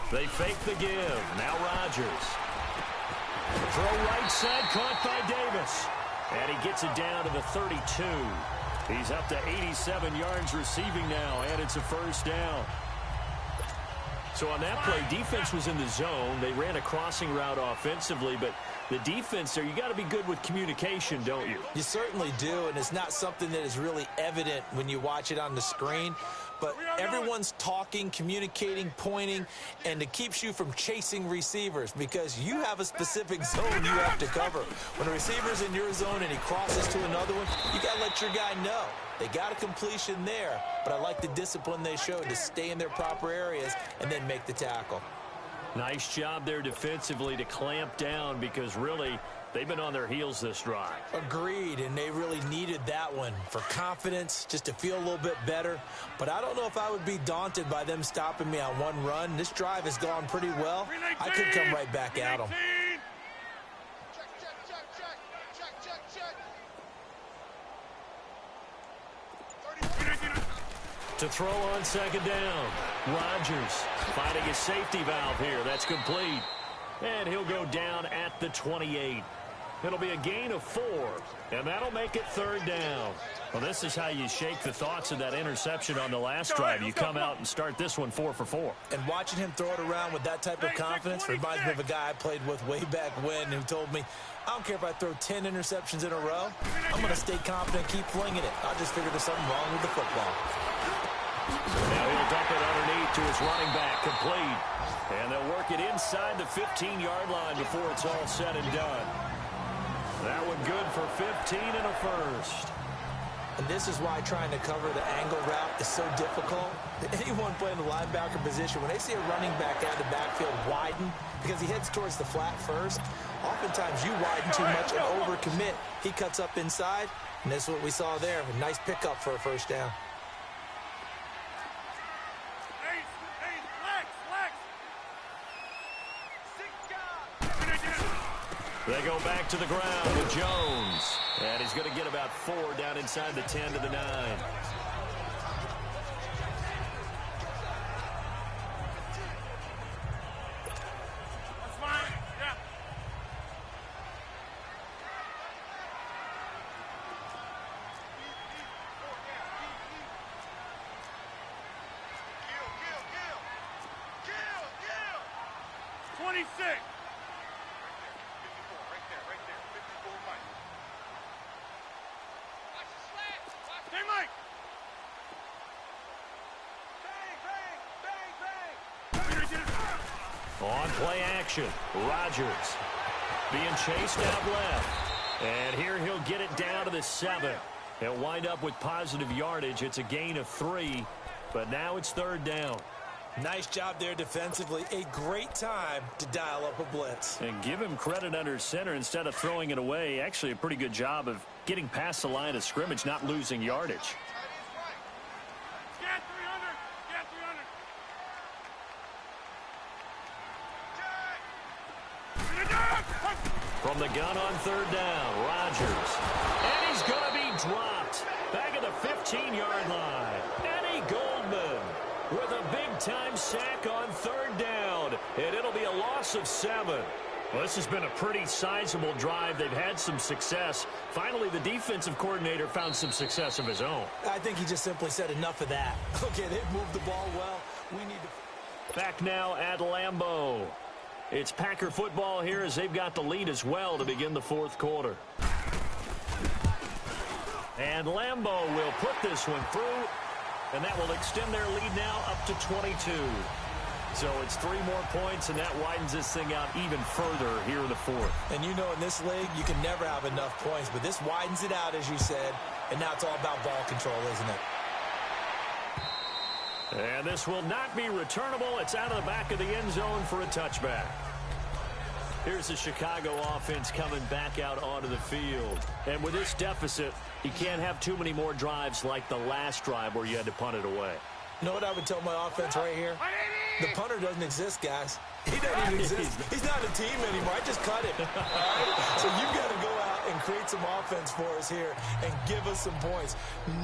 They fake the give. Now Rodgers. Throw right side, caught by Davis. And he gets it down to the 32. He's up to 87 yards receiving now, and it's a first down. So on that play, defense was in the zone. They ran a crossing route offensively, but the defense there, you got to be good with communication, don't you? You certainly do, and it's not something that is really evident when you watch it on the screen. But everyone's talking, communicating, pointing, and it keeps you from chasing receivers because you have a specific zone you have to cover. When a receiver's in your zone and he crosses to another one, you got to let your guy know. They got a completion there, but I like the discipline they showed to stay in their proper areas and then make the tackle. Nice job there defensively to clamp down because really they've been on their heels this drive. Agreed, and they really needed that one for confidence, just to feel a little bit better. But I don't know if I would be daunted by them stopping me on one run. This drive has gone pretty well. I could come right back at them. To throw on 2nd down. Rodgers finding his safety valve here. That's complete. And he'll go down at the 28. It'll be a gain of 4, and that'll make it 3rd down. Well, this is how you shake the thoughts of that interception on the last drive. You come out and start this one 4 for 4. And watching him throw it around with that type of confidence reminds me of a guy I played with way back when who told me, I don't care if I throw 10 interceptions in a row. I'm going to stay confident, keep flinging it. I just figured there's something wrong with the football. Now he'll dump it underneath to his running back, complete. And they'll work it inside the 15-yard line before it's all said and done. That one good for 15 and a first. And this is why trying to cover the angle route is so difficult. Anyone playing the linebacker position, when they see a running back out of the backfield widen, because he heads towards the flat first, oftentimes you widen too much and overcommit. He cuts up inside, and this is what we saw there. A nice pickup for a first down. They go back to the ground with Jones. And he's going to get about 4 down inside the 10 to the 9. That's fine. Yeah. Kill. 26. On play action, Rodgers being chased out left. And here he'll get it down to the 7. He'll wind up with positive yardage. It's a gain of 3, but now it's 3rd down. Nice job there defensively. A great time to dial up a blitz. And give him credit under center instead of throwing it away. Actually, a pretty good job of getting past the line of scrimmage, not losing yardage. Get 300. Get 300. From the gun on third down, Rodgers. And he's going to be dropped. Back at the 15-yard line. Eddie Goldman with a big-time sack on third down. And it'll be a loss of 7. Well, this has been a pretty sizable drive. They've had some success. Finally, the defensive coordinator found some success of his own. I think he just simply said enough of that. Okay, they've moved the ball well. We need to... Back now at Lambeau. It's Packer football here as they've got the lead as well to begin the fourth quarter. And Lambeau will put this one through, and that will extend their lead now up to 22. So it's 3 more points, and that widens this thing out even further here in the fourth. And you know in this league, you can never have enough points, but this widens it out, as you said, and now it's all about ball control, isn't it? And this will not be returnable. It's out of the back of the end zone for a touchback. Here's the Chicago offense coming back out onto the field. And with this deficit, you can't have too many more drives like the last drive where you had to punt it away. You know what I would tell my offense right here? The punter doesn't exist, guys. He doesn't even exist. He's not a team anymore. I just cut him. Right? So you've got to go out and create some offense for us here and give us some points.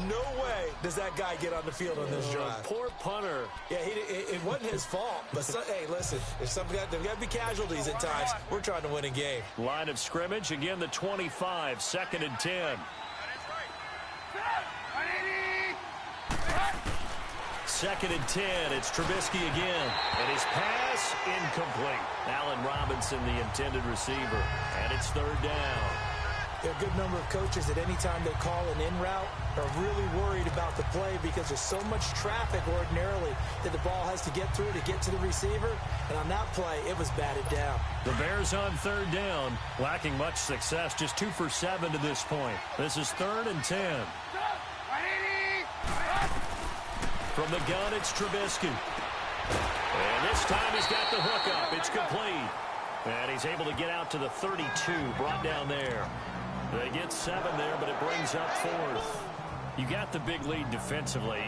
No way does that guy get on the field on this drive. Poor punter. Yeah, it wasn't his fault. But, hey, listen, there's got to be casualties at times. We're trying to win a game. Line of scrimmage, again, the 25, 2nd and 10. 2nd and 10. It's Trubisky again. And his pass incomplete. Allen Robinson, the intended receiver. And it's 3rd down. There are a good number of coaches that any time they call an in route are really worried about the play because there's so much traffic ordinarily that the ball has to get through to get to the receiver. And on that play, it was batted down. The Bears on 3rd down, lacking much success, just 2 for 7 to this point. This is 3rd and 10. From the gun, it's Trubisky. And this time he's got the hook up. It's complete. And he's able to get out to the 32, brought down there. They get 7 there, but it brings up 4th. You got the big lead defensively.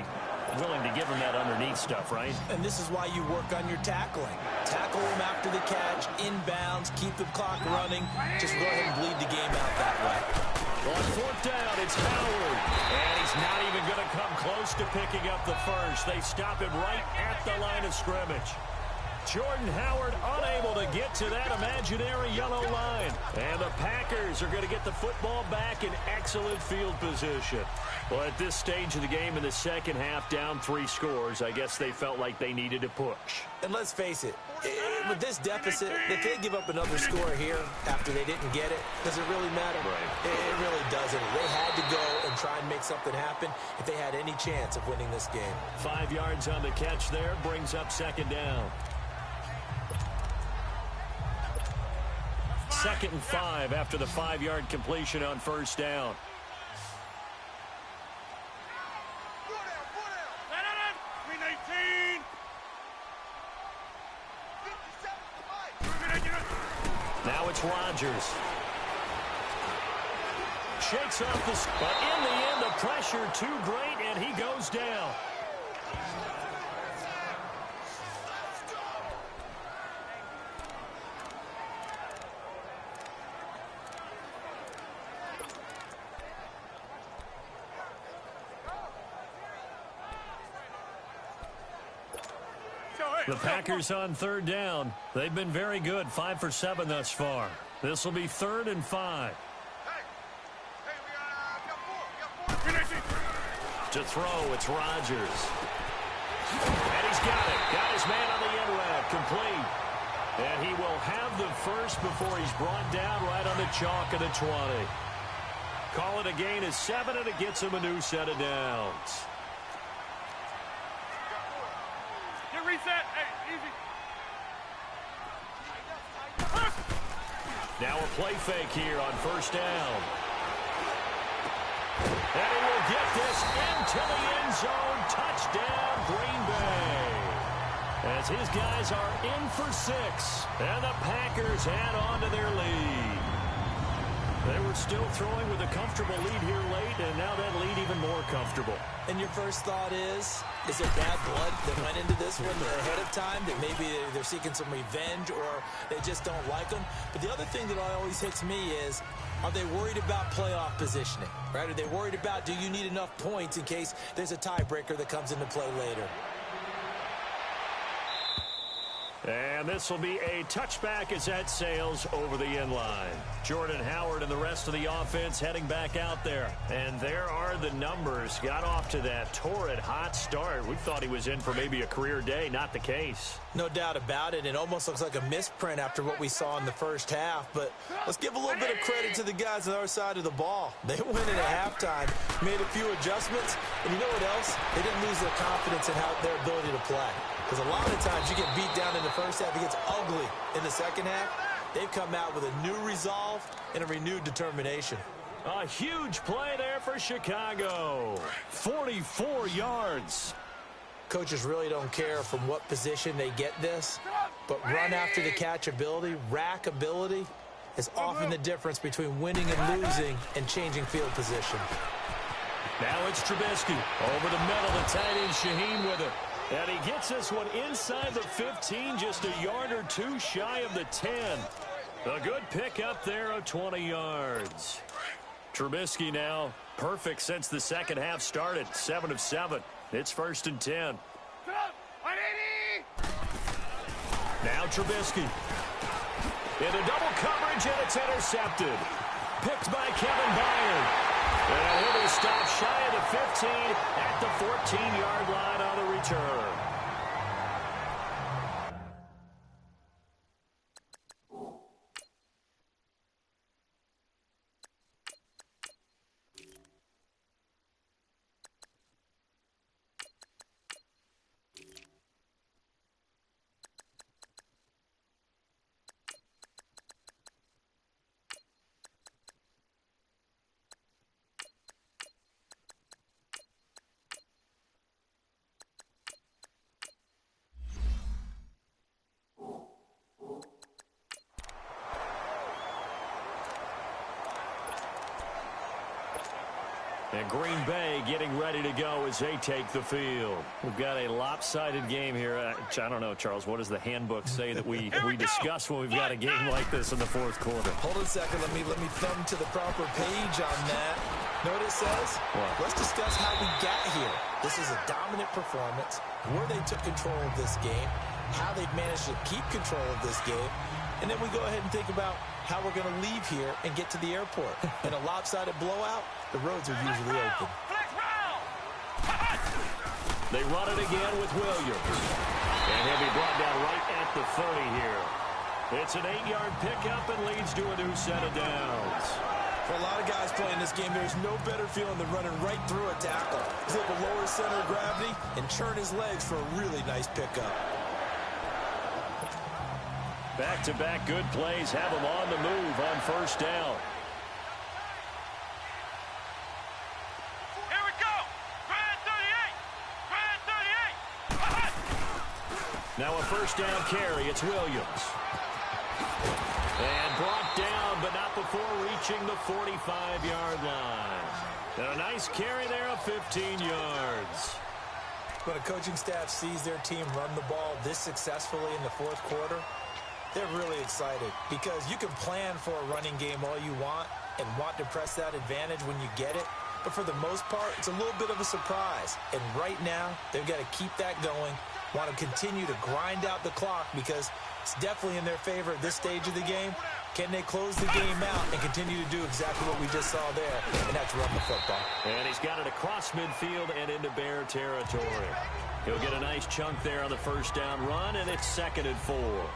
Willing to give him that underneath stuff, right? And this is why you work on your tackling. Tackle him after the catch, inbounds, keep the clock running. Just go ahead and bleed the game out that way. On 4th down, it's Howard. And he's not even going to come close to picking up the first. They stop him right at the line of scrimmage. Jordan Howard unable to get to that imaginary yellow line. And the Packers are going to get the football back in excellent field position. Well, at this stage of the game in the second half, down 3 scores, I guess they felt like they needed to push. And let's face it, with this deficit, if they give up another score here after they didn't get it, does it really matter? Right. It really doesn't. They had to go and try and make something happen if they had any chance of winning this game. 5 yards on the catch there, brings up 2nd down. 2nd and 5 after the 5-yard completion on 1st down. Now it's Rodgers. Shakes off the... But in the end, the pressure too great, and he goes down. The Packers on 3rd down. They've been very good, 5 for 7 thus far. This will be 3rd and 5. To throw, it's Rodgers. And he's got it. Got his man on the end route, complete. And he will have the first before he's brought down right on the chalk of the 20. Call it a gain of 7, and it gets him a new set of downs. Reset. Hey, easy. Now a play fake here on 1st down. And he will get this into the end zone. Touchdown, Green Bay. as his guys are in for 6. And the Packers add on to their lead. They were still throwing with a comfortable lead here late, and now that lead even more comfortable. And your first thought is there bad blood that went into this one ahead of time, that maybe they're seeking some revenge or they just don't like them? But the other thing that always hits me is, are they worried about playoff positioning, right? Are they worried about, do you need enough points in case there's a tiebreaker that comes into play later? And this will be a touchback as that sails over the end line. Jordan Howard and the rest of the offense heading back out there. And there are the numbers. Got off to that torrid hot start. We thought he was in for maybe a career day. Not the case. No doubt about it. It almost looks like a misprint after what we saw in the first half. But let's give a little bit of credit to the guys on our side of the ball. They went in at halftime, made a few adjustments. And you know what else? They didn't lose their confidence in their ability to play. Because a lot of times you get beat down in the first half, it gets ugly in the second half. They've come out with a new resolve and a renewed determination. A huge play there for Chicago. 44 yards. Coaches really don't care from what position they get this, but run after the catch ability, rack ability, is often the difference between winning and losing and changing field position. Now it's Trubisky. Over the middle, the tight end Shaheen with it. And he gets this one inside the 15, just a yard or two shy of the 10. A good pickup there of 20 yards. Trubisky now perfect since the second half started. 7 of 7. It's 1st and 10. Now Trubisky. Into double coverage, and it's intercepted. Picked by Kevin Byard. And he'll be stopped shy of the 15 at the 14-yard line on the return. And Green Bay getting ready to go as they take the field. We've got a lopsided game here. I don't know, Charles, what does the handbook say that we discuss when we've got a game like this in the fourth quarter? Hold on a second. Let me thumb to the proper page on that. Know what it says? What? Let's discuss how we got here. This is a dominant performance, where they took control of this game, how they've managed to keep control of this game, and then we go ahead and think about how we're going to leave here and get to the airport. In a lopsided blowout, the roads are usually open. They run it again with Williams. And he'll be brought down right at the 30 here. It's an 8-yard pickup and leads to a new set of downs. For a lot of guys playing this game, there's no better feeling than running right through a tackle. He's able to lower his center of gravity and churn his legs for a really nice pickup. Back-to-back good plays have him on the move on first down. Here we go. Grand 38. Now a first down carry. It's Williams. And brought down, but not before reaching the 45-yard line. And a nice carry there of 15 yards. When a coaching staff sees their team run the ball this successfully in the fourth quarter, they're really excited, because you can plan for a running game all you want and want to press that advantage when you get it. But for the most part, it's a little bit of a surprise. And right now, they've got to keep that going, want to continue to grind out the clock, because it's definitely in their favor at this stage of the game. Can they close the game out and continue to do exactly what we just saw there, and that's run the football? And he's got it across midfield and into Bear territory. He'll get a nice chunk there on the first down run, and it's 2nd and 4.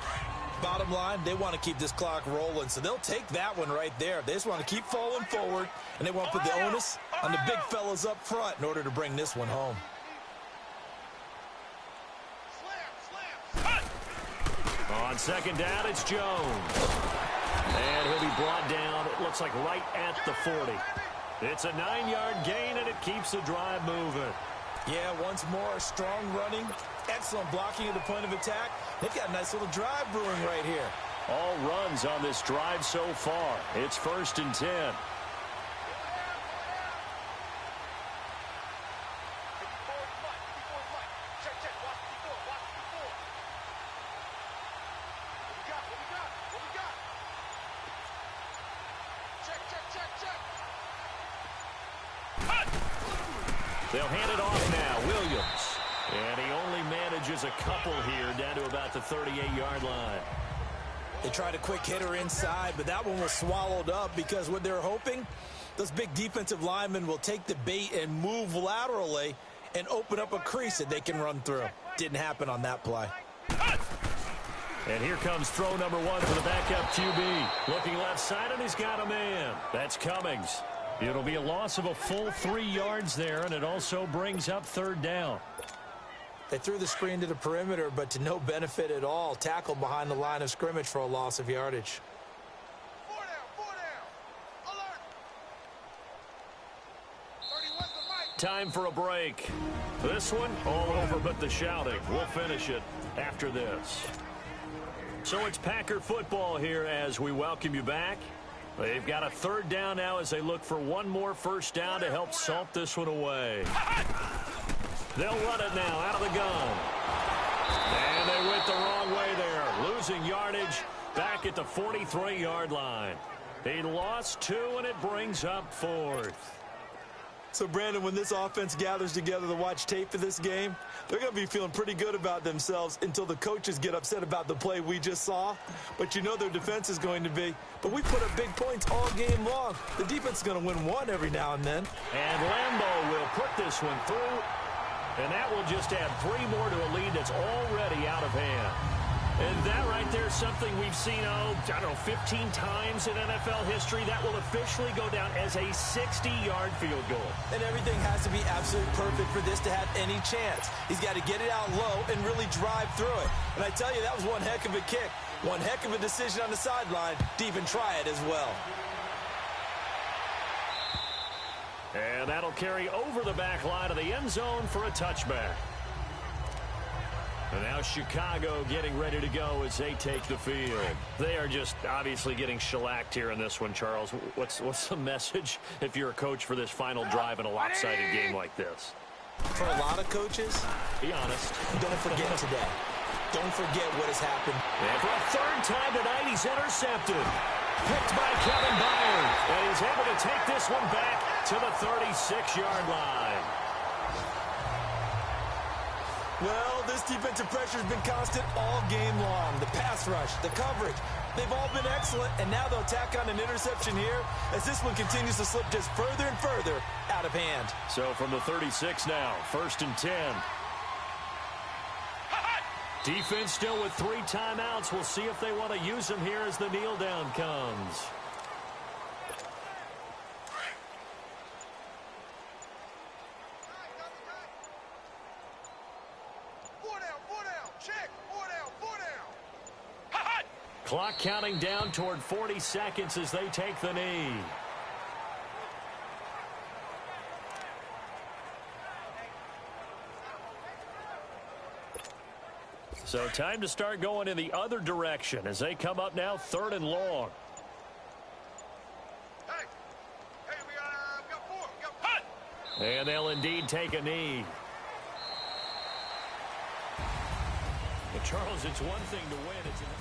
Bottom line, they want to keep this clock rolling, so they'll take that one right there. They just want to keep falling forward, and they want to put the onus on the big fellas up front in order to bring this one home. On second down, it's Jones. And he'll be brought down, it looks like right at the 40. It's a 9-yard gain, and it keeps the drive moving. Yeah, once more, strong running, excellent blocking at the point of attack. They've got a nice little drive brewing right here. All runs on this drive so far. It's 1st and 10. They'll hand it off now. Williams. And he only manages a couple here down to about the 38-yard line. They tried a quick hitter inside, but that one was swallowed up because what they're hoping, those big defensive linemen will take the bait and move laterally and open up a crease that they can run through. Didn't happen on that play. And here comes throw number 1 for the backup QB. Looking left side, and he's got a man. That's Cummings. It'll be a loss of a full 3 yards there, and it also brings up 3rd down. They threw the screen to the perimeter, but to no benefit at all. Tackled behind the line of scrimmage for a loss of yardage. 4 down. Alert. 31's the mic. Time for a break. This one, all over but the shouting. We'll finish it after this. So it's Packer football here as we welcome you back. They've got a 3rd down now as they look for one more 1st down to help salt this one away. They'll run it now out of the gun. And they went the wrong way there. Losing yardage back at the 43-yard line. He lost 2, and it brings up 4th. So, Brandon, when this offense gathers together to watch tape for this game, they're going to be feeling pretty good about themselves until the coaches get upset about the play we just saw. But you know their defense is going to be. But we put up big points all game long. The defense is going to win one every now and then. And Lambeau will put this one through. And that will just add 3 more to a lead that's already out of hand. And that right there is something we've seen, I don't know, 15 times in NFL history. That will officially go down as a 60-yard field goal. And everything has to be absolutely perfect for this to have any chance. He's got to get it out low and really drive through it. And I tell you, that was one heck of a kick. One heck of a decision on the sideline to even try it as well. And that'll carry over the back line of the end zone for a touchback. And now Chicago getting ready to go as they take the field. They are just obviously getting shellacked here in this one, Charles. What's the message if you're a coach for this final drive in a lopsided game like this? For a lot of coaches, be honest. Don't forget today. Don't forget what has happened. And for a 3rd time tonight, he's intercepted. Picked by Kevin Byard. And he's able to take this one back to the 36-yard line. Well, this defensive pressure has been constant all game long. The pass rush, the coverage, they've all been excellent, and now they'll tack on an interception here as this one continues to slip just further and further out of hand. So from the 36 now, 1st and 10. Defense still with 3 timeouts. We'll see if they want to use them here as the kneel down comes. Clock counting down toward 40 seconds as they take the knee. So time to start going in the other direction as they come up now 3rd and long. Hey, we got 4. We got 5. And they'll indeed take a knee. But Charles, it's one thing to win. It's another.